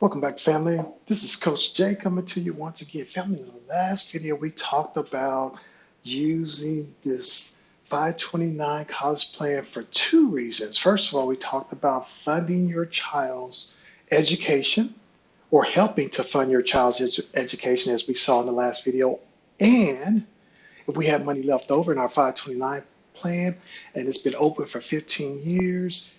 Welcome back, family. This is Coach Jay coming to you once again. Family, in the last video, we talked about using this 529 college plan for two reasons. First of all, we talked about funding your child's education or helping to fund your child's education, as we saw in the last video. And if we have money left over in our 529 plan and it's been open for 15 years,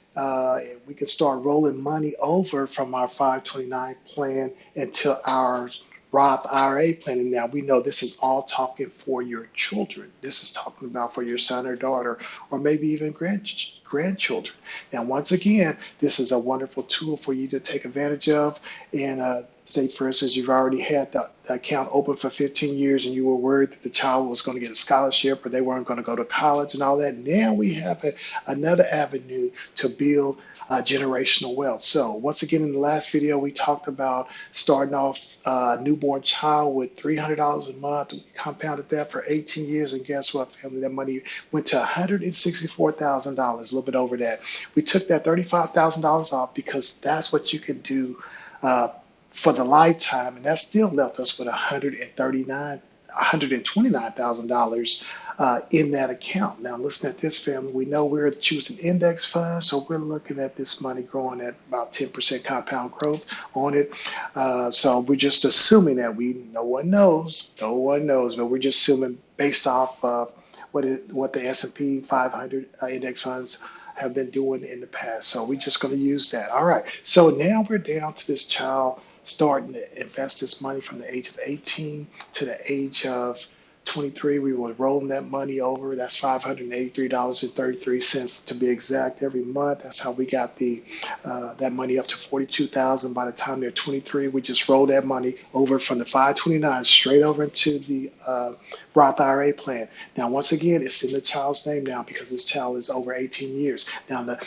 we can start rolling money over from our 529 plan into our Roth IRA plan. And now we know this is all talking for your children. This is talking about for your son or daughter, or maybe even grandchildren. Now, once again, this is a wonderful tool for you to take advantage of. And say, for instance, you've already had the account open for 15 years and you were worried that the child was going to get a scholarship or they weren't going to go to college and all that. Now we have another avenue to build generational wealth. So once again, in the last video, we talked about starting off a newborn child with $300 a month. We compounded that for 18 years. And guess what, family? That money went to $164,000, a little bit over that. We took that $35,000 off because that's what you can do for the lifetime, and that still left us with $129,000 in that account. Now, listen at this, family. We know we're choosing index funds, so we're looking at this money growing at about 10% compound growth on it. So we're just assuming that no one knows, but we're just assuming based off of what the S&P 500 index funds have been doing in the past. So we're just going to use that. All right. So now we're down to this child starting to invest this money from the age of 18 to the age of 23. We were rolling that money over. That's $583.33 to be exact every month. That's how we got that money up to $42,000 by the time they're 23. We just rolled that money over from the 529 straight over into the Roth IRA plan. Now, once again, it's in the child's name now because this child is over 18 years. Now, the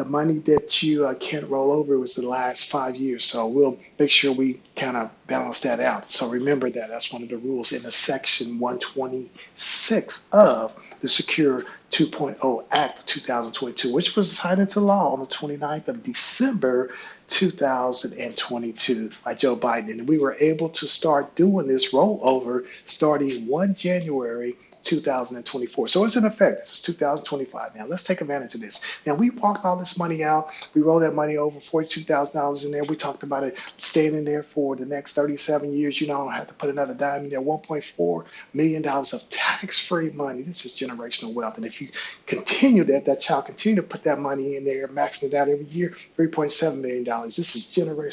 money that you can't roll over was the last 5 years. So we'll make sure we kind of balance that out. So remember that. That's one of the rules in the section 126 of the Secure 2.0 Act of 2022, which was signed into law on the 29th of December 2022 by Joe Biden. And we were able to start doing this rollover starting 1 January 2024. So it's in effect. This is 2025. Now let's take advantage of this. Now we walked all this money out. We rolled that money over, $42,000 in there. We talked about it staying in there for the next 37 years. You don't have to put another dime in there. $1.4 million of tax-free money. This is generational wealth. And if you continue that child continue to put that money in there, maxing it out every year, $3.7 million. This is generational.